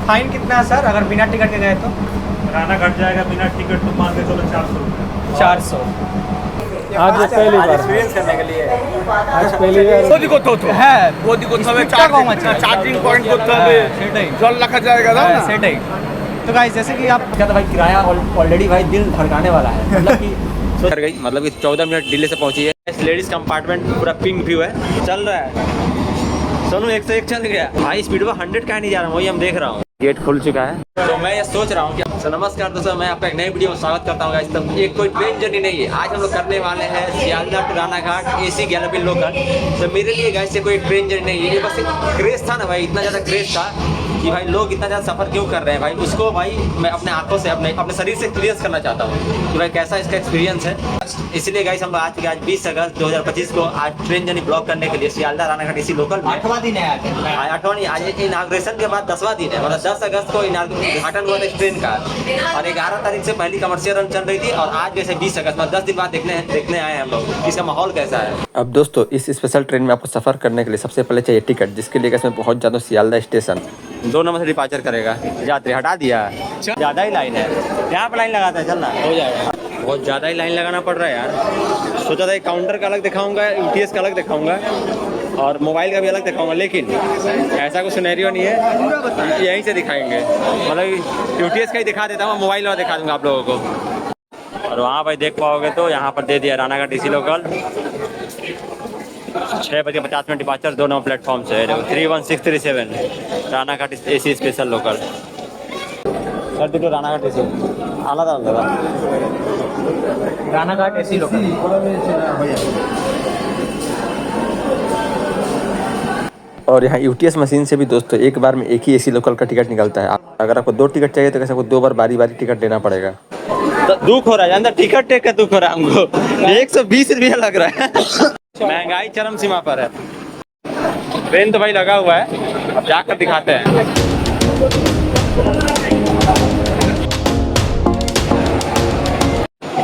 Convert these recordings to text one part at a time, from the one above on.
Fine कितना है sir अगर बिना टिकट के गए तो? राना घट जाएगा बिना टिकट तो मान के चलो 400 रुपये। 400। आज पहली बार एक्सपीरियंस करने के लिए आज पहली बार ওদিকে কোথাও তো হ্যাঁ ওদিকে কোথাও স্পিডটা কম আছে চার্জিং পয়েন্ট করতে হবে সেটাই জল রাখা জায়গা দাও না सेटाई। तो गाइस जैसे कि आप क्या भाई किराया ऑलरेडी भाई दिल धड़काने वाला है मतलब कि कर गई, मतलब कि 14 मिनट डिले से पहुंची है। लेडीज कंपार्टमेंट पूरा पिंक व्यू है, चल रहा है सोनू 101 चल गया भाई, स्पीड पर 100 का नहीं जा रहा हूँ, वही हम देख रहा हूँ। गेट खुल चुका है तो मैं ये सोच रहा हूँ कि नमस्कार दोस्तों, मैं आपका एक नई वीडियो में स्वागत करता हूँ। गाइस तो एक कोई ट्रेन जर्नी नहीं है, आज हम लोग करने वाले हैं Sealdah to Ranaghat AC 11 local. तो मेरे लिए गाइस से कोई ट्रेन जर्नी नहीं है, ये बस एक क्रेज था ना भाई, इतना ज़्यादा क्रेज था कि भाई लोग इतना ज़्यादा सफ़र क्यों कर रहे हैं भाई, उसको भाई मैं अपने आंखों से अपने शरीर से एक्सपीरियंस करना चाहता हूँ कि भाई कैसा इसका एक्सपीरियंस है। इसलिए गाइस हम आज 20 अगस्त 2025 को आज ट्रेन जर्नी ब्लॉक करने के लिए सियालदह रानाघाट AC लोकल में 8वां दिन है आज। 8वां नहीं, आज इनाग्रेशन के बाद 10वां दिन है, मतलब 10 अगस्त को उद्घाटन हुआ था इस ट्रेन का और 11 तारीख से पहली कमर्शियल रन चल रही थी और आज जैसे 20 अगस्त में 10 दिन बाद देखने आए हैं हम लोग इसका माहौल कैसा है। अब दोस्तों इस स्पेशल ट्रेन में आपको सफ़र करने के लिए सबसे पहले चाहिए टिकट, जिसके लिए मैं पहुंच जाता हूँ सियालदह स्टेशन। 2 नंबर से डिपार्चर करेगा, यात्री हटा दिया, ज़्यादा ही लाइन है यहाँ पर, लाइन लगाता है चलना हो जाएगा, बहुत ज़्यादा ही लाइन लगाना पड़ रहा है यार। सोचा था काउंटर का अलग दिखाऊंगा, UTS का अलग दिखाऊंगा और मोबाइल का भी अलग दिखाऊंगा, लेकिन ऐसा कुछ सिनेरियो नहीं है, यहीं से दिखाएंगे, मतलब UTS का ही दिखा देता हूँ, मोबाइल वाला दिखा दूंगा आप लोगों को। और वहाँ भाई देख पाओगे तो यहाँ पर दे दिया Ranaghat AC local 6:50 departure, 2 number platform से 31637 Ranaghat AC special local. Sir देखो रानाघाट AC आना था रानाघाट AC लोकल। और यहाँ UTS मशीन से भी दोस्तों एक बार में एक ही AC लोकल का टिकट निकलता है। अगर आपको 2 टिकट चाहिए तो कैसे आपको 2 बार बारी टिकट देना पड़ेगा। तो दुख हो रहा है अंदर, टिकट टेक का दुख हो रहा है हमको, 120 रुपया लग रहा है महंगाई चरम सीमा पर है। ट्रेन तो भाई लगा हुआ है, अब जाकर दिखाते हैं।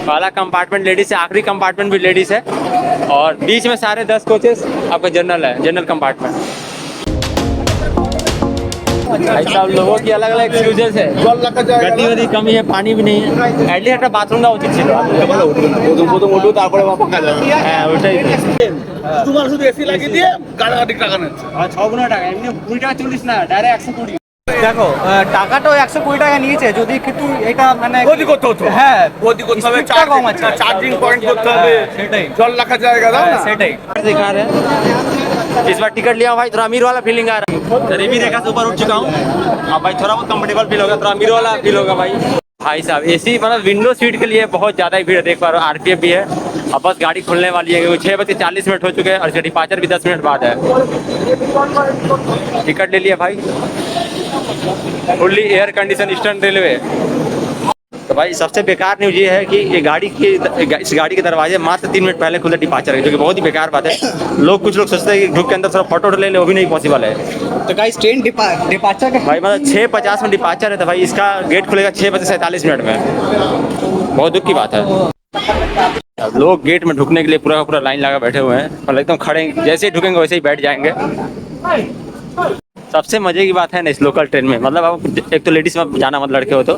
पहला कंपार्टमेंट लेडीज है, आखिरी कंपार्टमेंट भी लेडीज है और बीच में सारे 10 कोचेस आपका जनरल है, जनरल कंपार्टमेंट। भाई साहब लोगों की अलग अलग एक्सक्यूजेस है, गड्डी वड्डी कमी है, पानी भी नहीं है, एटलीस्ट একটা बाथरूम का उचित ছিল। প্রথম উঠো তারপরে পাকা যাবে, হ্যাঁ ওটাই তোমার শুধু এসি লাগিয়ে দিয়ে গাড়ি টাকা নিচ্ছে। আর 6 টাকা এমনি 20 টাকা 40 না, ডাইরেক্ট 120। দেখো টাকাটাও 120 টাকা নিয়েছে, যদি কিন্তু এটা মানে ওদিকে কোথাও তো হ্যাঁ ওদিকে করতে হবে, স্পিডটা কম আছে, চার্জিং পয়েন্ট করতে হবে, সেটাই জল রাখা জায়গা দাও না সেটাই। दिखा रहे हैं। इस बार टिकट लिया भाई, थोड़ा अमीर वाला फीलिंग आ रहा है, गरीबी रेखा से ऊपर उठ चुका हूँ, अब भाई थोड़ा बहुत कंफर्टेबल फील होगा, थोड़ा अमीर वाला फील होगा भाई। भाई साहब AC मतलब विंडो सीट के लिए बहुत ज़्यादा ही भीड़ देख पा रहे हो, RPF भी है। अब बस गाड़ी खुलने वाली है क्योंकि 6:40 हो चुके हैं और इसका डिपार्चर भी 10 मिनट बाद है। टिकट ले लिया भाई, fully air condition eastern railway. तो भाई सबसे बेकार न्यूज ये है कि ये इस गाड़ी के दरवाजे मात्र 3 मिनट पहले खुले डिपार्चर है, जो कि बहुत ही बेकार बात है। कुछ लोग सोचते हैं कि ग्रुप के अंदर थोड़ा फोटो ले ले, वो भी नहीं पॉसिबल है। तो गाइस ट्रेन डिपार्चर भाई मतलब 6:50 में डिपार्चर है, तो भाई इसका गेट खुलेगा 6:47 में। बहुत दुख की बात है। अब लोग गेट में ढुकने के लिए पूरा पूरा लाइन लगा बैठे हुए हैं, मतलब एकदम खड़े, जैसे ही ढुकेंगे वैसे ही बैठ जाएंगे। सबसे मजे की बात है ना इस लोकल ट्रेन में, मतलब आप एक तो लेडीज में जाना, मतलब लड़के हो तो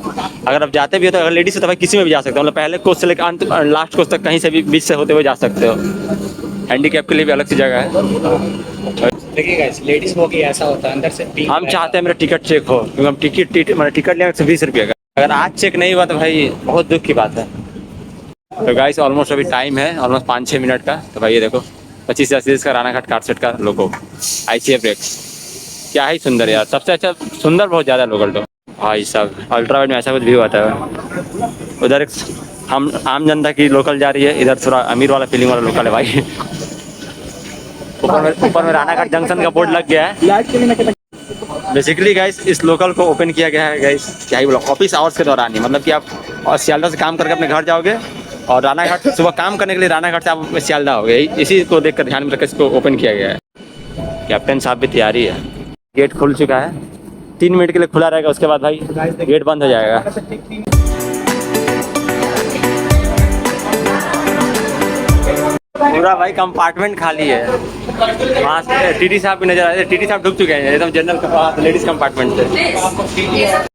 अगर आप जाते भी हो तो अगर लेडीज हो तो भाई किसी में भी जा सकते हो, मतलब पहले कोच से लेकर अंत लास्ट कोच तक कहीं से भी बीच से होते हुए जा सकते हो। हैंडीकैप के लिए भी अलग सी जगह है। देखिए गाइस लेडीज को ऐसा होता है अंदर से हम चाहते हैं मेरा टिकट चेक हो, क्योंकि हम टिकट लिया 120 रुपये का, अगर आज चेक नहीं हुआ तो भाई बहुत दुख की बात है। तो गाइस ऑलमोस्ट अभी टाइम है ऑलमोस्ट 5-6 मिनट का। तो भाई ये देखो 25 का रानाघाट कारसेट का लोगो, ICF ब्रेक्स, क्या ही सुंदर यार, सबसे अच्छा सुंदर बहुत ज़्यादा लोकल। तो भाई साहब अल्ट्रा वाइड में ऐसा कुछ व्यू आता है। उधर एक हम आम जनता की लोकल जा रही है, इधर थोड़ा अमीर वाला फीलिंग वाला लोकल है भाई। ऊपर में रानाघाट जंक्शन का बोर्ड लग गया है। बेसिकली गाइस इस लोकल को ओपन किया गया है गाइस, क्या ही बोलो, ऑफिस आवर्स के दौरान ही, मतलब कि आप और सियालदह से काम करके अपने घर जाओगे और रानाघाट सुबह काम करने के लिए रानाघाट से आप सियालदह हो गए, इसी को देखकर ध्यान में रखकर इसको ओपन किया गया है। कैप्टन साहब भी तैयारी है। गेट खुल चुका है, 3 मिनट के लिए खुला रहेगा, उसके बाद भाई गेट बंद हो जाएगा। पूरा भाई कंपार्टमेंट खाली है। वहाँ से टीटी साहब भी नजर आ रहे हैं। टीटी साहब ढुक चुके हैं एकदम जनरल लेडीज कंपार्टमेंट से।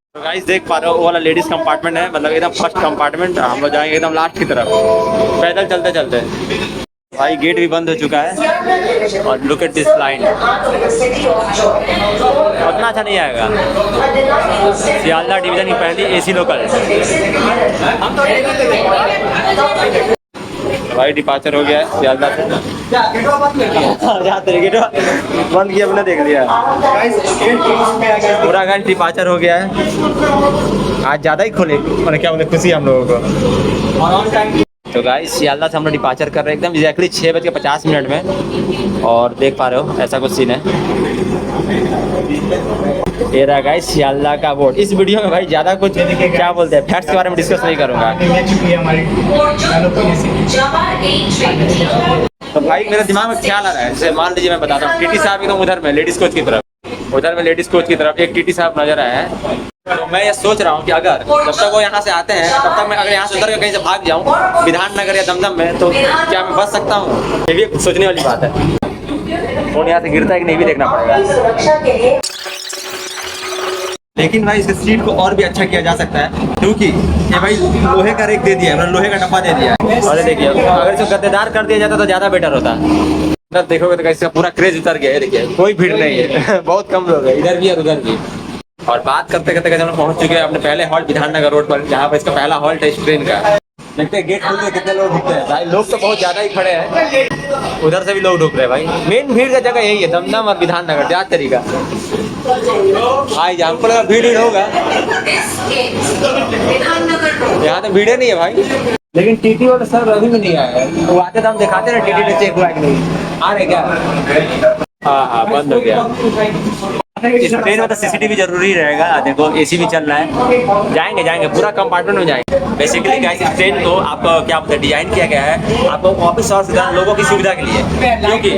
तो गाइस देख पा रहे हो वो वाला लेडीज कंपार्टमेंट है, मतलब एकदम फर्स्ट कंपार्टमेंट। हम लोग जाएंगे एकदम लास्ट की तरफ पैदल चलते चलते। भाई गेट भी बंद हो चुका है और लुक एट दिस लाइन, उतना अच्छा नहीं आएगा। सियालदह डिवीजन की पहली एसी लोकल भाई डिपार्चर हो गया है सियालदह से। गेट बंद किया अपने देख लिया पूरा गाइस डिपार्चर हो गया है। आज ज़्यादा ही खोले और क्या बोले खुशी हम लोगों को। तो गाइस सियालदह से हम लोग डिपार्चर कर रहे हैं एकदम एग्जैक्टली 6:50 में। और देख पा रहे हो ऐसा कुछ सीन है। ये रहा गाइस सियालदह का बोर्ड। इस वीडियो में भाई ज़्यादा कुछ क्या बोलते हैं फैक्ट्स के बारे में डिस्कस नहीं करूँगा। तो भाई मेरे दिमाग में ख्याल आ रहा है, जैसे मान लीजिए मैं बताता हूँ टीटी साहब एकदम उधर में लेडीज़ कोच की तरफ, उधर में लेडीज़ कोच की तरफ एक टीटी साहब नजर आया है। तो मैं ये सोच रहा हूँ कि अगर जब तक वो यहाँ से आते हैं तब तक मैं अगर यहाँ से उधर कहीं से भाग जाऊँ विधाननगर या दमदम में, तो क्या मैं बच सकता हूँ? ये भी सोचने वाली बात है। फोन यहाँ से गिरता है कि नहीं भी देखना पड़ेगा। लेकिन भाई इसके सीट को और भी अच्छा किया जा सकता है, क्योंकि ये भाई लोहे का रेक दे दिया है, लोहे का डब्बा दे दिया है। और देखिए अगर इसको गद्देदार कर दिया जाता तो ज़्यादा बेटर होता। इधर देखोगे तो इसका पूरा क्रेज उतर गया है। देखिए कोई भीड़ नहीं है बहुत कम लोग हैं इधर भी और उधर भी। और बात करते करते हम लोग पहुंच चुके हैं अपने पहले हॉल्ट विधाननगर रोड पर, जहाँ पर इसका पहला हॉल्ट है इस ट्रेन का। देखते हैं गेट खुलते कितने लोग ढुकते हैं। भाई लोग तो बहुत ज़्यादा ही खड़े हैं, उधर से भी लोग ढुक रहे हैं। भाई मेन भीड़ का जगह यही है, दमदम और विधाननगर क्या तरीका। भाई हमको लगा भीड़ होगा, यहाँ तो भीड़ नहीं है भाई। लेकिन टीटी वाले सर अभी भी नहीं आए हैं। वो आते तो हम दिखाते ना टीटी ने चेक हुआ कि नहीं आ रहे क्या। हाँ बंद हो गया। इस ट्रेन में तो सीसीटीवी जरूरी रहेगा। देखो एसी भी चल रहा है। जाएंगे पूरा कंपार्टमेंट में जाएंगे। बेसिकली गाइस इस ट्रेन को आपको क्या बोलते हैं डिजाइन किया गया है आपको ऑफिस और लोगों की सुविधा के लिए, क्योंकि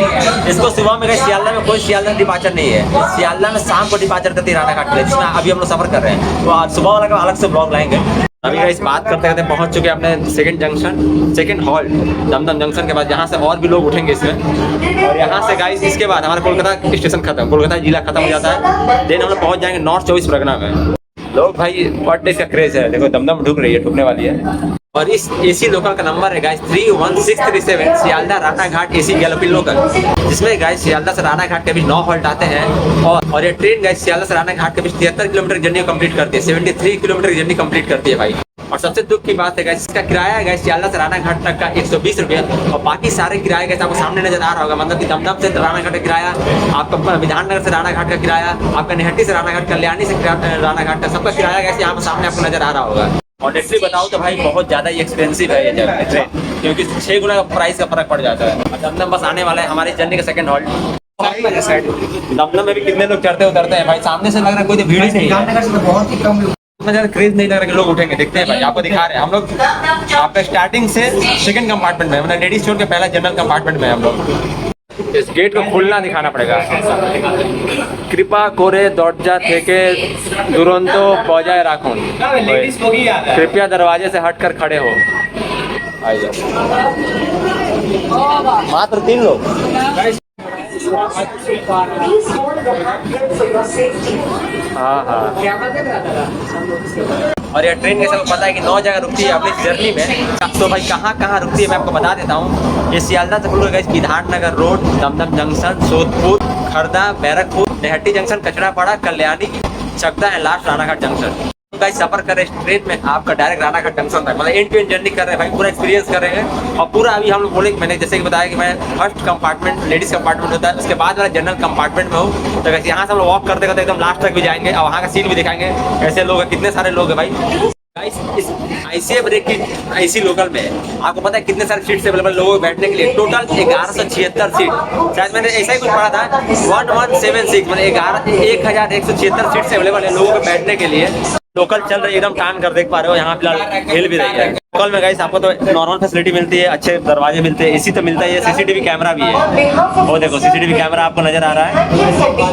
इसको सुबह में सियालदह में कोई सियालदह डिपार्चर नहीं है। सियालदह में शाम को डिपार्चर करती है रानाघाट के लिए, जिसमें अभी हम लोग सफर कर रहे हैं। तो आज सुबह वाला का अलग से ब्लॉग लाएंगे। अभी गाइस बात करते करते पहुंच चुके हैं अपने सेकंड हॉल्ट दमदम जंक्शन के बाद, यहाँ से और भी लोग उठेंगे इसमें। और यहाँ से गाइस इसके बाद हमारा कोलकाता स्टेशन खत्म, कोलकाता जिला खत्म हो जाता है। देन हम लोग पहुंच जाएंगे नॉर्थ 24 परगना में। लोग भाई बर्थडे का क्रेज है। देखो दमदम ढुक रही है, ढुकने वाली है। और इस एसी लोकल का नंबर है guys 31637 Sealdah Ranaghat AC galloping local, जिसमें गाइस सियालदह से रानाघाट के बीच 9 हॉल्ट आते हैं। और ये ट्रेन गाइस सियालदह से रानाघाट के बीच 73 किलोमीटर जर्नी कंप्लीट करती है, 73 किलोमीटर जर्नी कंप्लीट करती है भाई। और सबसे दुख की बात है गाइस इसका किराया है गाइस सियालदह से रानाघाट तक का 120 रुपये। और बाकी सारे किराए गाइस आपको सामने नजर आ रहा होगा, मतलब कि दमदम से रानाघाट का किराया, आपका विधाननगर से रानाघाट का किराया, आपका निहट्टी से रानाघाट, कल्याणी से रानाघाट का सबका किराया गाइस यहाँ पर सामने आपको नजर आ रहा होगा। ऑनेस्टली बताओ तो भाई बहुत ज़्यादा ही एक्सपेंसिव है ये ट्रेन, क्योंकि 6 गुना प्राइस का फर्क पड़ जाता है। और दमदम बस आने वाला है हमारी जर्नी का सेकंड हॉल्ट। दमदम में भी कितने लोग चढ़ते उतरते हैं भाई, सामने से लग रहा है कोई तो भीड़ ही नहीं है। बहुत ही कम ज़्यादा क्रेज नहीं लग रहा कि लोग उठेंगे। देखते हैं भाई आपको दिखा रहे हैं हम लोग आपका स्टार्टिंग से सेकंड कंपार्टमेंट में, मतलब लेडीज छोड़ के पहला जनरल कंपार्टमेंट में हम लोग। इस गेट को खुलना दिखाना पड़ेगा। कृपा कोरे दौड़जा थे दुरंतो बजाय राखून, कृपया दरवाजे से हटकर खड़े हो। मात्र 3 लोग। हाँ और ये ट्रेन के सबको पता है कि 9 जगह रुकती है अपनी जर्नी में। तो भाई कहाँ रुकती है मैं आपको बता देता हूँ। ये सियालदह से खुल गई Bidhannagar road, Dumdum junction, Sodepur, Khardah, Barrackpore, Naihati junction, Kanchrapara, Kalyani, Chakdah and last Ranaghat junction. Guys सफर कर रहे हैं ट्रेन में आपका डायरेक्ट रानाघाट जंक्शन तक, मतलब एंड टू एंड जर्नी कर रहे हैं भाई, पूरा एक्सपीरियंस कर रहे हैं। और पूरा अभी हम लोग बोले मैंने जैसे कि बताया कि मैं फर्स्ट कंपार्टमेंट लेडीज कंपार्टमेंट होता है, उसके बाद वाला जनरल कंपार्टमेंट में हूँ। तो यहाँ से हम लोग वॉक करते करते एकदम लास्ट तक भी जाएंगे और वहाँ का सीन भी दिखाएंगे। ऐसे लोग हैं, कितने सारे लोग हैं भाई। गाइस इस ICF ब्रेक की IC लोकल में आपको पता है कितने सारे सीट्स अवेलेबल लोगों को बैठने के लिए। टोटल 1176 सीट, शायद मैंने ऐसा ही कुछ पढ़ा था 1176, मतलब 1176 सीट्स अवेलेबल है लोगों को बैठने के लिए। लोकल चल रही है एकदम टाइम कर देख पा रहे हो। यहाँ फिलहाल हिल भी रही है। लोकल में गाइस आपको तो नॉर्मल फैसिलिटी मिलती है, अच्छे दरवाजे मिलते हैं, एसी तो मिलता है, सीसीटीवी कैमरा भी है। वो देखो सीसीटीवी कैमरा आपको नजर आ रहा है।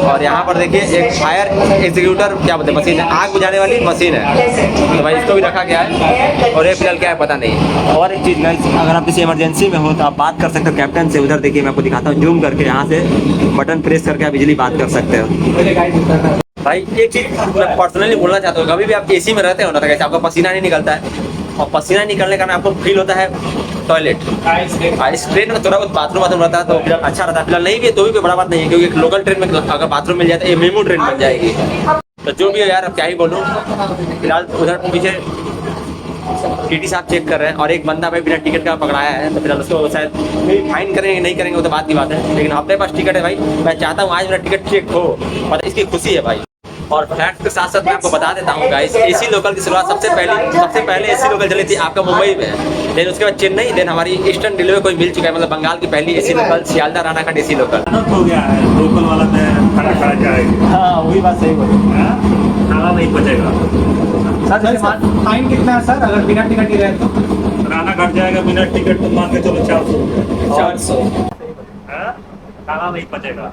और यहाँ पर देखिए एक फायर एग्जीक्यूटर क्या बोलते हैं मशीन है, आग बुझाने वाली मशीन है, तो भाई इसको भी रखा गया है। और ये फिलहाल क्या है पता नहीं। और एक चीज़ गाइस, अगर आप किसी इमरजेंसी में हो तो आप बात कर सकते हो कैप्टन से। उधर देखिए मैं आपको दिखाता हूँ, जूम करके यहाँ से बटन प्रेस करके आप बिजली बात कर सकते हो। भाई एक चीज़ मैं पर्सनली बोलना चाहता हूँ, कभी भी आप एसी में रहते हो ना तो कैसे आपका पसीना नहीं निकलता है, और पसीना निकलने का आपको फील होता है टॉयलेट। इस ट्रेन में थोड़ा बहुत बाथरूम रहता है तो फिर अच्छा रहता है। फिलहाल नहीं भी तो भी कोई बड़ा बात नहीं है, क्योंकि एक लोकल ट्रेन में अगर बाथरूम मिल जाए तो ये मेमू ट्रेन बन जाएगी। तो जो भी है यार, अब क्या ही बोलूँ। फिलहाल उधर पीछे टीटी साहब चेक कर रहे हैं, और एक बंदा भाई बिना टिकट का पकड़ाया है, तो फिलहाल उसको शायद फाइन करेंगे नहीं करेंगे वो तो बात की बात है, लेकिन अपने पास टिकट है भाई। मैं चाहता हूँ आज मेरा टिकट चेक हो, मतलब इसकी खुशी है भाई। और फैक्ट के साथ साथ मैं आपको बता देता हूँ गाइस, एसी लोकल की शुरुआत सबसे पहले एसी लोकल चली थी आपका मुंबई में, देन उसके बाद चेन्नई, देन हमारी ईस्टर्न रेलवे में कोई मिल चुका है, मतलब बंगाल की पहली AC local Sealdah Ranaghat AC local. हो गया है लोकल वाला में खड़ा खड़ा जाएगा। हाँ वही बात सही बोली। खाना नहीं बचेगा। सर फाइन कितना है सर अगर बिना टिकट के गए तो? रानाघाट जाएगा बिना टिकट तो मान के चलो 400 रुपये। 400। खाना नहीं बचेगा।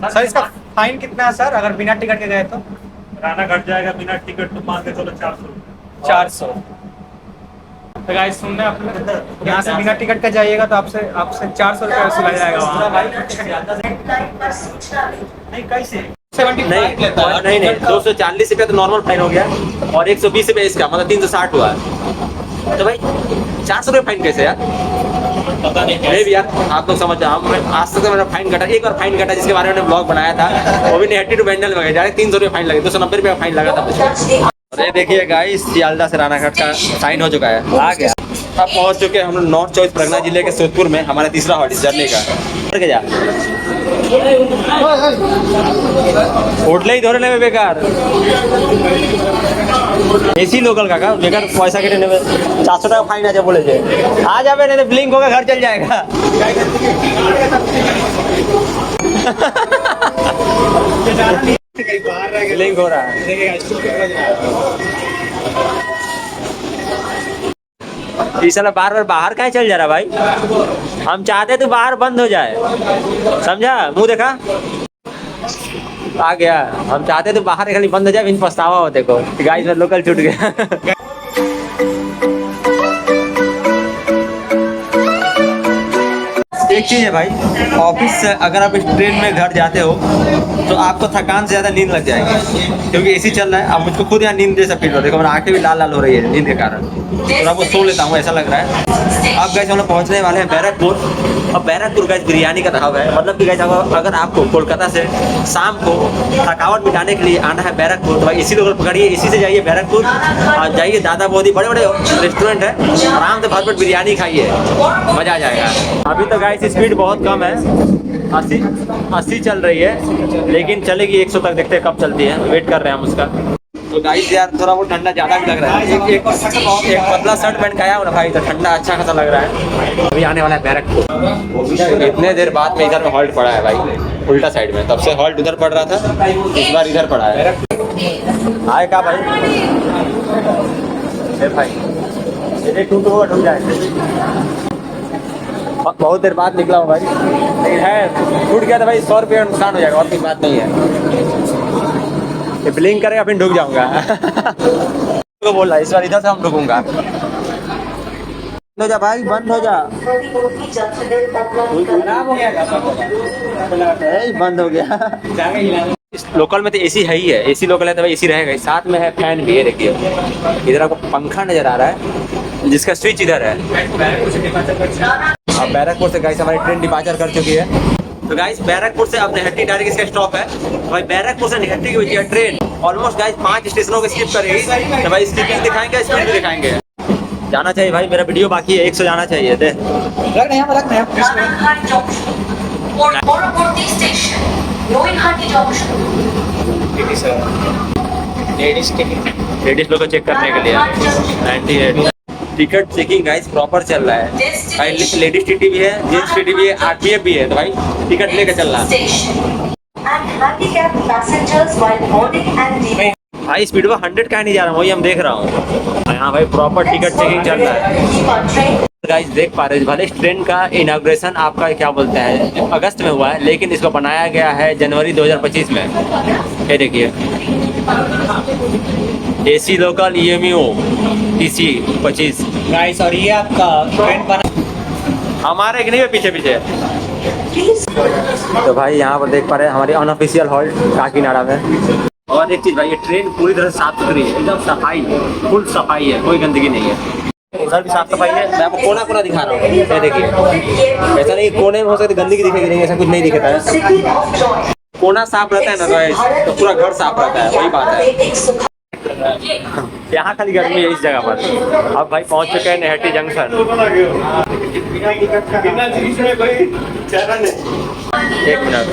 सर इसका फाइन कितना है सर अगर बिना टिकट के गए तो? रानाघाट जाएगा बिना टिकट तो मान के चलो 400 रुपये। 400। तो गाइस सुन रहे हैं आप, यहाँ से बिना टिकट का जाइएगा तो आपसे 400 रुपये वसूला जाएगा वहाँ। नहीं कैसे? 75 लेता है। नहीं 240 रुपये तो नॉर्मल फाइन हो गया, और 120 रुपये इसका, मतलब 360 हुआ। तो भाई 400 रुपये फाइन कैसे यार? पता नहीं भी यार, आप लोग समझ जाओ। आज तक मेरा फाइन कटा, एक बार फाइन कटा जिसके बारे में मैंने ब्लॉग बनाया था, वो भी नेगेटिव टू बैंडल में गए, डायरेक्ट 300 रुपये फाइन लगे, 290 रुपये फाइन लगा था। अरे देखिए गाइस, सियालदह से रानाघाट का साइन हो चुका है, आ गया। अब पहुंच चुके हैं हम लोग नॉर्थ 24 परगना जिले के सोदपुर में, हमारा तीसरा हॉल्ट इस जर्नी का। होटल ही धोने में बेकार, एसी लोकल का बेकार पैसा के 400 टका फाइन आ जा बोले थे। आ जावे नहीं तो ब्लिंक होकर घर चल जाएगा। ब्लिंक हो रहा है। इस साल बार बाहर कहाँ चल जा रहा भाई? हम चाहते तो बाहर बंद हो जाए, समझा? मुंह देखा आ गया। हम चाहते तो बाहर खाली बंद हो जाए, इन पछतावा हो देखो गाइस में लोकल छूट गया। एक चीज़ है भाई, ऑफिस से अगर आप इस ट्रेन में घर जाते हो तो आपको थकान से ज़्यादा नींद लग जाएगी, क्योंकि एसी चल रहा है। अब मुझको खुद यहाँ नींद जैसा फील हो रहा है, देखो मेरा आंखें भी लाल लाल हो रही है नींद के कारण, थोड़ा बहुत सो लेता हूँ ऐसा लग रहा है। अब गैस हम लोग पहुँचने वाले हैं बैरकपुर। अब बैरकपुर गैस बिरयानी का ढाबा है, मतलब कि गैस अगर आपको कोलकाता से शाम को थकावट मिटाने के लिए आना है बैरकपुर, तो भाई इसी लोग पकड़िए, इसी से जाइए बैरकपुर, जाइए दादा बोधी, बड़े बड़े रेस्टोरेंट है, आराम से भरपेट बिरयानी खाइए, मज़ा आ जाएगा। अभी तो गाइस स्पीड बहुत कम है, 80 चल रही है, लेकिन चलेगी 100 तक, देखते हैं कब चलती है, वेट कर रहे हैं हम उसका। तो गाइस यार थोड़ा बहुत ठंडा ज़्यादा भी लग रहा है, एक पतला शर्ट पहन के आया हूँ ना भाई, तो ठंडा अच्छा खासा लग रहा है। अभी आने वाला है बैरकपुर, इतने देर बाद में इधर में हॉल्ट पड़ा है भाई, उल्टा साइड में, तब से हॉल्ट उधर पड़ रहा था, इस बार इधर पड़ा है। आए का भाई? भाई टूट जाए, बहुत देर बाद निकला हूँ भाई, लेकिन है टूट गया था भाई, 100 रुपये नुकसान हो जाएगा, और कोई बात नहीं है। ये ब्लिंक करेगा फिर ढुक जाऊंगा। तो बोल रहा है इस बार इधर से हम ढुकूंगा। हो जा भाई, बंद हो जा। बंद हो गया। इस लोकल में तो एसी है ही है, एसी लोकल है तो भाई एसी रहेगा, साथ में है फैन भी है। देखिए इधर आपको पंखा नजर आ रहा है, जिसका स्विच इधर है। अब बैरकपुर से गाइस हमारी ट्रेन डिपार्चर कर चुकी है। तो गाइस बैरकपुर से अब निहट्टी डायरेक्ट इसका स्टॉप है। भाई बैरकपुर से निहट्टी की हुई ट्रेन ऑलमोस्ट गाइस 5 स्टेशनों को स्किप करेगी, तो भाई स्किपिंग दिखाएंगे, स्पीड भी दिखाएंगे। जाना चाहिए भाई, मेरा वीडियो बाकी है, 100 जाना चाहिए थे। लेडीज लोग को चेक करने के लिए 98 टिकट चेकिंग गाइस प्रॉपर चल रहा है भाई। लेडीज टीटी भी है, जेंट्स टीटी भी है, आरपीएफ भी है, तो भाई टिकट लेकर चल रहा है भाई स्पीड पर 100 का नहीं जा रहा, वही हम देख रहा हूँ। यहाँ भाई प्रॉपर टिकट चेकिंग चल रहा है। गाइस देख पा रहे हैं, भले इस ट्रेन का इनॉग्रेशन आपका क्या बोलते हैं अगस्त में हुआ है, लेकिन इसको बनाया गया है जनवरी 2025 में। ये देखिए AC local EMU TC 25 guys, और ये आपका ट्रेन बना हमारे कि नहीं है पीछे पीछे। तो भाई यहाँ पर देख पा रहे हैं हमारी अनऑफिशियल हॉल्ट काकीनाडा में। और एक चीज़ भाई, ये ट्रेन पूरी तरह से साफ सुथरी है, एकदम सफाई है, फुल सफाई है, कोई गंदगी नहीं है। उधर भी साफ सफाई है। मैं आपको कोना कोना दिखा रहा हूँ, ये देखिए। ऐसा नहीं कोने में हो सकती गंदगी दिखेगी नहीं, ऐसा कुछ नहीं दिखता है। कोना साफ रहता है ना तो पूरा घर साफ रहता है, वही बात है। यहाँ खाली गर्मी है इस जगह पर। अब भाई पहुँच चुके हैं नेहटी जंक्शन। एक मिनट,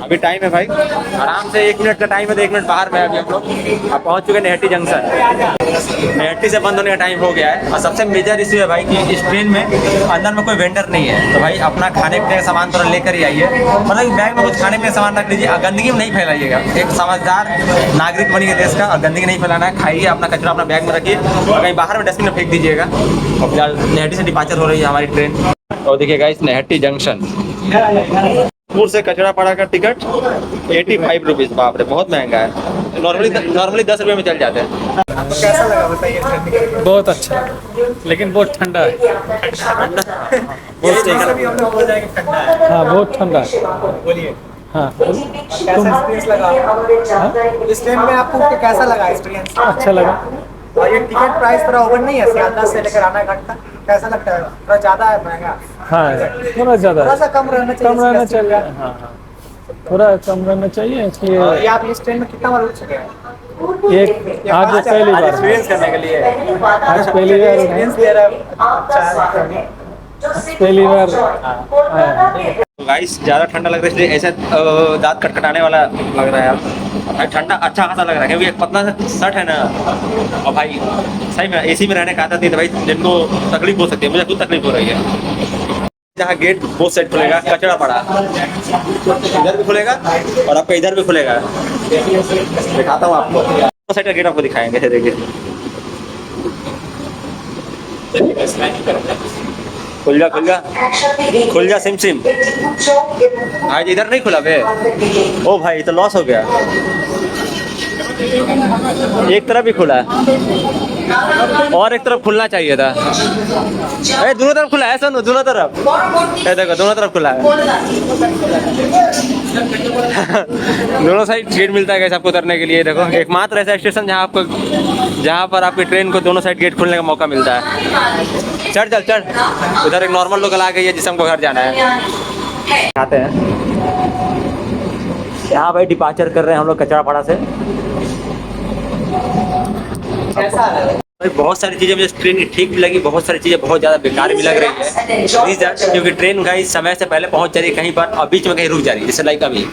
अभी टाइम है भाई, आराम से 1 मिनट का टाइम है, तो 1 मिनट बाहर में अभी हम लोग अब पहुंच चुके हैं नेहटी जंक्शन। नेहटी से बंद होने का टाइम हो गया है। और सबसे मेजर इशू है भाई कि इस ट्रेन में अंदर में कोई वेंडर नहीं है, तो भाई अपना खाने पीने का सामान थोड़ा लेकर ही आइए। मतलब बैग में कुछ खाने पीने का सामान रख लीजिए, गंदगी में नहीं फैलाइएगा। एक समझदार नागरिक बनिए देश का, और गंदगी नहीं फैलाना है। खाइए, अपना कचरा अपना बैग में रखिए, और कहीं बाहर में डस्टबिन में फेंक दीजिएगा। और फिलहाल नेहटी से डिपार्चर हो रही है हमारी ट्रेन। और देखिए गाइस, नेहटी जंक्शन पूर से कचरा पड़ा का टिकट 85 रुपीज़। बाप रे, बहुत महंगा है। नॉर्मली 10 रुपये में चल जाते हैं। आपको कैसा लगा बताइए? बहुत अच्छा, लेकिन बहुत ठंडा है। बहुत ठंडा है। हाँ बहुत ठंडा है। बोलिए, हाँ कैसा एक्सपीरियंस लगा इस ट्रेन में? आपको कैसा लगा एक्सपीरियंस? अच्छा लगा। और ये टिकट प्राइस थोड़ा ओवर नहीं है सियालदह से लेकर रानाघाट तक? कैसा लगता है? थोड़ा ज़्यादा है, महंगा? हाँ थोड़ा ज़्यादा, थोड़ा सा कम रहना चाहिए। कम रहना चाहिए। हाँ हाँ थोड़ा कम रहना चाहिए, इसलिए। ये आप इस ट्रेन में कितना बार उठ चुके हैं? एक आज पहली बार एक्सपीरियंस करने के लिए। आज पहली बार एक्सपीरियंस ले रहा है। पहली बार। गाइस ज़्यादा ठंडा लग रहा है, इसलिए ऐसा दांत खटखटाने वाला लग रहा है यार। ठंडा अच्छा खासा लग रहा है, क्योंकि एक पतला सा शर्ट है ना। और भाई सही में AC में रहने का आदत नहीं था भाई, जिनको तकलीफ हो सकती है, मुझे खुद तकलीफ हो रही है। जहाँ गेट वो साइड खुलेगा, कचरा पड़ा इधर भी खुलेगा और आपका इधर भी खुलेगा। दिखाता हूँ आपको, दोनों साइड का गेट आपको दिखाएंगे। देखिए खुल जा खुल जा खुल जा, सिम सिम। आज इधर नहीं खुला बे। ओ भाई तो लॉस हो गया, एक तरफ ही खुला है और एक तरफ खुलना चाहिए था। अरे दोनों तरफ खुला है, सुनो दोनों तरफ। देखो दोनों तरफ खुला है। दोनों साइड गेट मिलता है आपको उतरने के लिए। देखो एकमात्र ऐसा स्टेशन जहाँ पर आपकी ट्रेन को दोनों साइड गेट खोलने का मौका मिलता है। चढ़ चल चढ़, उधर एक नॉर्मल लोकल आ गई है जिसे हमको घर जाना है। आते हैं यहाँ भाई, डिपार्चर कर रहे हैं हम लोग कचरापाड़ा से। कैसा है? भाई बहुत सारी चीज़ें मुझे ट्रेन की ठीक भी लगी, बहुत सारी चीज़ें बहुत ज़्यादा बेकार भी लग रही है। क्योंकि ट्रेन गाइस समय से पहले पहुंच जा रही है कहीं पर, और बीच में कहीं रुक जा रही है। जैसे लाइक अभी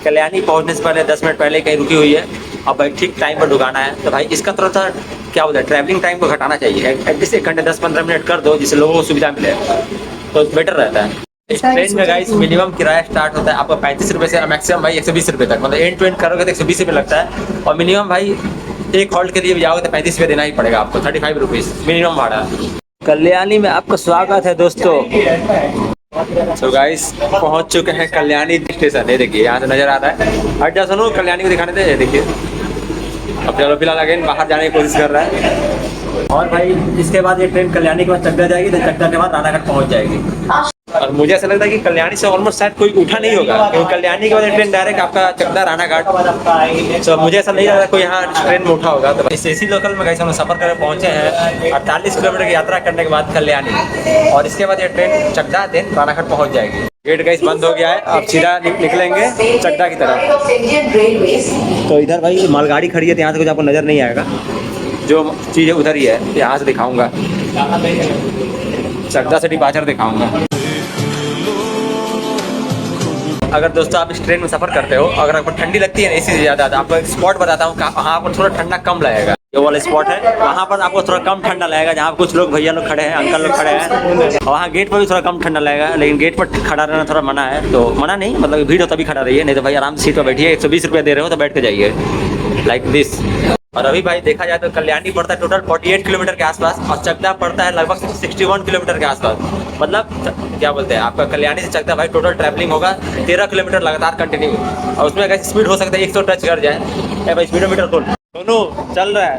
कल्याणी पहुंचने से पहले 10 मिनट पहले कहीं रुकी हुई है, अब भाई ठीक टाइम पर ढुकाना है। तो भाई इसका थोड़ा सा क्या बोलते हैं, ट्रैवलिंग टाइम को घटाना चाहिए। एटलीस्ट 1 घंटे 10-15 मिनट कर दो, जिससे लोगों को सुविधा मिले, तो बेटर रहता है। इस ट्रेन में गाइस मिनिमम किराया स्टार्ट होता है आपका 35 रुपये से, मैक्सिमम भाई 120 रुपये तक। मतलब एंड टू एंड करोगे तो 120 रुपये लगता है। और मिनिमम भाई एक हॉल्ट के लिए भी जाओगे तो 35 रुपये देना ही पड़ेगा आपको, 35 रुपीज़ मिनिमम भाड़ा। कल्याणी में आपका स्वागत है दोस्तों। तो गाइस पहुंच चुके हैं कल्याणी स्टेशन। ये देखिए यहाँ से नजर आ रहा है। हट जा सुनो, कल्याणी को दिखाने दे। देखिए अब चलो फिलहाल अगेन बाहर जाने की कोशिश कर रहा है। और भाई इसके बाद ये ट्रेन कल्याणी के बाद चकदा जाएगी, तो चकदा के बाद रानाघाट पहुंच जाएगी। और मुझे ऐसा लगता है कि कल्याणी से ऑलमोस्ट शायद कोई उठा नहीं होगा, क्योंकि कल्याणी के बाद ट्रेन डायरेक्ट आपका चकदा रानाघाट। तो मुझे ऐसा नहीं लगता कोई यहाँ ट्रेन में उठा होगा। तो इस AC लोकल में कैसे हम सफर करके पहुंचे हैं 48 किलोमीटर की यात्रा करने के बाद कल्याणी, और इसके बाद ये ट्रेन चकदा देन रानाघाट पहुँच जाएगी। गेट गाइस बंद हो गया है, आप सीधा निकलेंगे चकदा की तरफ। तो इधर भाई मालगाड़ी खड़ी है, तो यहाँ से कुछ आपको नज़र नहीं आएगा, जो चीज़ें उधर ही है। यहाँ से दिखाऊंगा, चकदा से डिपार्चर दिखाऊंगा। अगर दोस्तों आप इस ट्रेन में सफ़र करते हो, अगर आपको ठंडी लगती है AC से ज़्यादा, तो आपको एक स्पॉट बताता हूँ, वहाँ पर थोड़ा ठंडा कम लगेगा। ये वाला स्पॉट है, वहाँ पर आपको थोड़ा कम ठंडा लगेगा, जहाँ कुछ लोग भैया लोग खड़े हैं, अंकल लोग खड़े हैं। और वहाँ गेट पर भी थोड़ा कम ठंडा लगेगा, लेकिन गेट पर खड़ा रहना थोड़ा मना है। तो मना नहीं, मतलब भीड़ हो तभी खड़ा रहिए, नहीं तो भाई आराम से सीट पर बैठिए। 120 रुपये दे रहे हो तो बैठ के जाइए, लाइक दिस। और अभी भाई देखा जाए तो कल्याणी पड़ता है टोटल 48 किलोमीटर के आसपास, और चकदा पड़ता है लगभग 61 किलोमीटर के आसपास। मतलब क्या बोलते हैं, आपका कल्याणी से चकदा भाई टोटल ट्रैवलिंग होगा 13 किलोमीटर लगातार कंटिन्यू। और उसमें अगर स्पीड हो सकता है 100 टच कर जाए। भाई स्पीडोमीटर खोल, सोनू चल रहा है,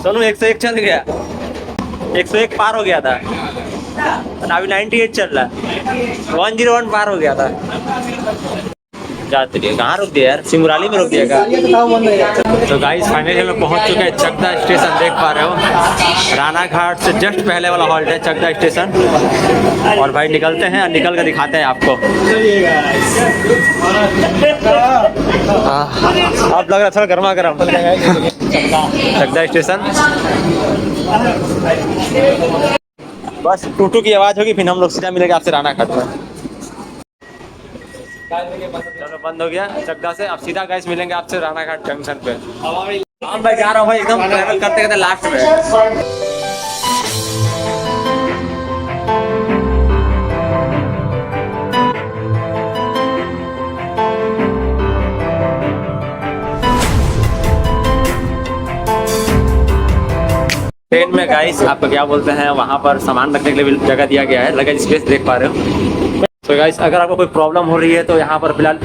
सोनू 101 चल गया, 101 पार हो गया था, अभी 98 चल रहा है, 101 पार हो गया था। जाते रहिए, कहाँ रुक दिया यार, सिंगुराली में रुक दिया। तो गाइस फाइनली हम पहुंच चुके हैं चकदा स्टेशन, देख पा रहे हो राना घाट से जस्ट पहले वाला हॉल्ट है चकदा स्टेशन। और भाई निकलते हैं, निकल कर दिखाते हैं आपको। आप लग रहा थोड़ा गर्मा गर्म चकदा स्टेशन। बस टूटू की आवाज़ होगी, फिर हम लोग सीधा मिलेंगे आपसे राना घाट में। चलो बंद हो गया चकदा से, अब सीधा गाइस मिलेंगे आपसे राना घाट जंक्शन पे। हम भाई जा रहा हूँ भाई, एकदम ट्रैवल करते करते लास्ट में। ट्रेन में गाइस आपको क्या बोलते हैं, वहाँ पर सामान रखने के लिए जगह दिया गया है, लगेज स्पेस देख पा रहे हो। तो गाइस अगर आपको कोई प्रॉब्लम हो रही है तो यहाँ पर फिलहाल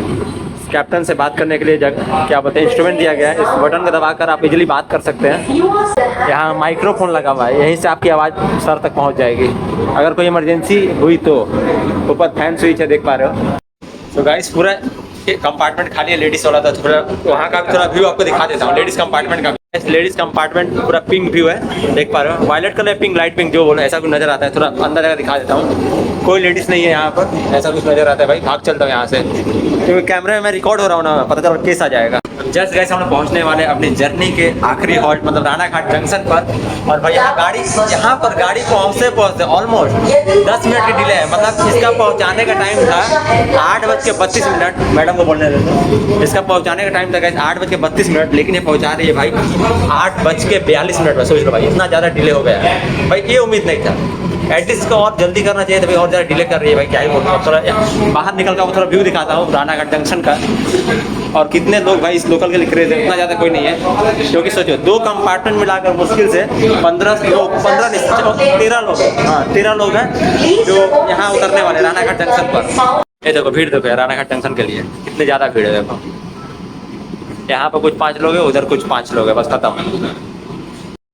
कैप्टन से बात करने के लिए क्या बोलते हैं इंस्ट्रूमेंट दिया गया है। इस बटन को दबाकर आप इजीली बात कर सकते हैं। यहाँ माइक्रोफोन लगा हुआ है, यहीं से आपकी आवाज़ सर तक पहुँच जाएगी। अगर कोई इमरजेंसी हुई तो ऊपर फैन स्विच है, देख पा रहे हो। तो गाइस पूरा कंपार्टमेंट खाली है, लेडीज़ वाला था, थोड़ा वहाँ का थोड़ा व्यू आपको दिखा देता हूँ। लेडीज़ कंपार्टमेंट का, लेडीज कंपार्टमेंट पूरा पिंक व्यू है, देख पा रहे हो। Violet colour pink, light pink जो बोलो, ऐसा कुछ नजर आता है। थोड़ा अंदर जगह दिखा देता हूँ, कोई लेडीज नहीं है यहाँ पर, ऐसा कुछ नजर आता है। भाई भाग चलता हूँ यहाँ से, क्योंकि कैमरे में मैं रिकॉर्ड हो रहा हूँ ना, पता चला केस आ जाएगा। जस्ट गाइस हम लोग पहुँचने वाले अपनी जर्नी के आखिरी हॉल्ट मतलब राना घाट जंक्शन पर। और भाई यहाँ पर गाड़ी पहुँचते ऑलमोस्ट 10 मिनट की डिले है। मतलब इसका पहुँचाने का टाइम था 8:32। मैडम को बोलने देते, इसका पहुँचाने का टाइम था गाइस 8:32, लेकिन ये पहुँचा रही है भाई 8:42 में। सोच लो भाई इतना ज़्यादा डिले हो गया है भाई, ये उम्मीद नहीं था। एटलीस्ट इसको और जल्दी करना चाहिए था भाई, और ज़्यादा डिले कर रही है भाई, क्या ही बोलूँ। थोड़ा बाहर निकल कर थोड़ा व्यू दिखाता हूँ राना घाट जंक्शन का। और कितने लोग भाई इस लोकल के लिए क्रेज है, उतना ज़्यादा कोई नहीं है। क्योंकि सोचो 2 कंपार्टमेंट मिलाकर मुश्किल से 15 लोग, 13 लोग, हाँ 13 लोग हैं जो यहाँ उतरने वाले राना घाट जंक्शन पर। ये देखो भीड़ देखो राना घाट जंक्शन के लिए कितनी ज़्यादा भीड़ है। देखो यहाँ पर कुछ 5 लोग है, उधर कुछ 5 लोग है, बस खत्म।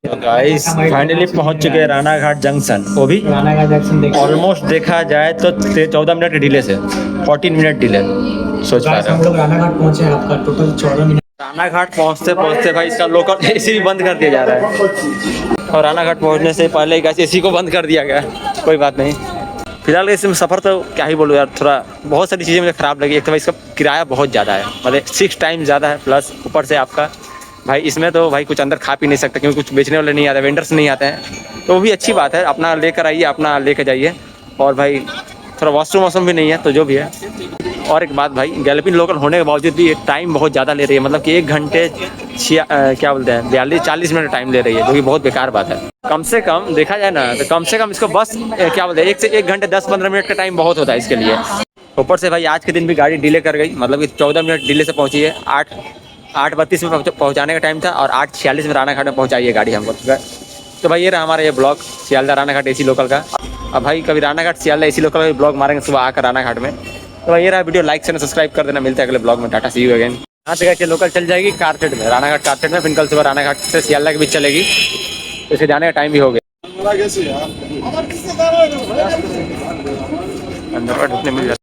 तो गाइस फाइनली पहुंच चुके हैं राना घाट जंक्शन। वो भी राना घाट जंक्शन ऑलमोस्ट देखा जाए तो 14 मिनट के डिले से 14 मिनट डिले, सोच पा रहे हम हो। लोग राना घाट पहुंचे हैं, आपका टोटल 14 मिनट। राना घाट पहुंचते भाई इसका लोकल एसी भी बंद कर दिया जा रहा है। और राना घाट पहुंचने से पहले गाइस एसी को बंद कर दिया गया। कोई बात नहीं, फिलहाल इसमें सफ़र तो क्या ही बोलूँ यार, थोड़ा बहुत सारी चीज़ें मुझे ख़राब लगी। एक तो भाई इसका किराया बहुत ज़्यादा है, मतलब 6 टाइम ज़्यादा है, प्लस ऊपर से आपका भाई इसमें तो भाई कुछ अंदर खा पी नहीं सकते, क्योंकि कुछ बेचने वाले नहीं आते, वेंडर्स नहीं आते हैं। तो वो भी अच्छी बात है, अपना लेकर आइए, अपना लेकर जाइए। और भाई थोड़ा वॉशरूम भी नहीं है, तो जो भी है। और एक बात भाई, गैलपिन लोकल होने के बावजूद भी टाइम बहुत ज़्यादा ले रही है, मतलब कि 1 घंटे क्या बोलते हैं 42-40 मिनट टाइम ले रही है, जो कि बहुत बेकार बात है। कम से कम देखा जाए ना तो कम से कम इसको बस क्या बोलते हैं 1 से 1 घंटे 10-15 मिनट का टाइम बहुत होता है इसके लिए। ऊपर से भाई आज के दिन भी गाड़ी डिले कर गई, मतलब कि 14 मिनट डिले से पहुँची है। 8:32 में पहुँचाने का टाइम था और 8:46 में राना घाट में पहुँचाई है गाड़ी हमको। तो भाई ये रहा हमारा ये ब्लॉग सियालदा राना घाट एसी लोकल का। अब भाई कभी राना घाट सियालदा एसी लोकल का ब्लॉग मारेंगे सुबह आकर राना घाट में। तो भाई ये रहा वीडियो, लाइक शेयर सब्सक्राइब कर देना। मिलते हैं अगले ब्लॉग में, टाटा सी यू अगेन। यहाँ से गए लोकल चल जाएगी कारसेट में, राना घाट कारसेट में, फिर कल सुबह राना घाट से सियालदा के बीच चलेगी। तो इसे जाने का टाइम भी हो गया, अंदर ढुकने मिल जाता।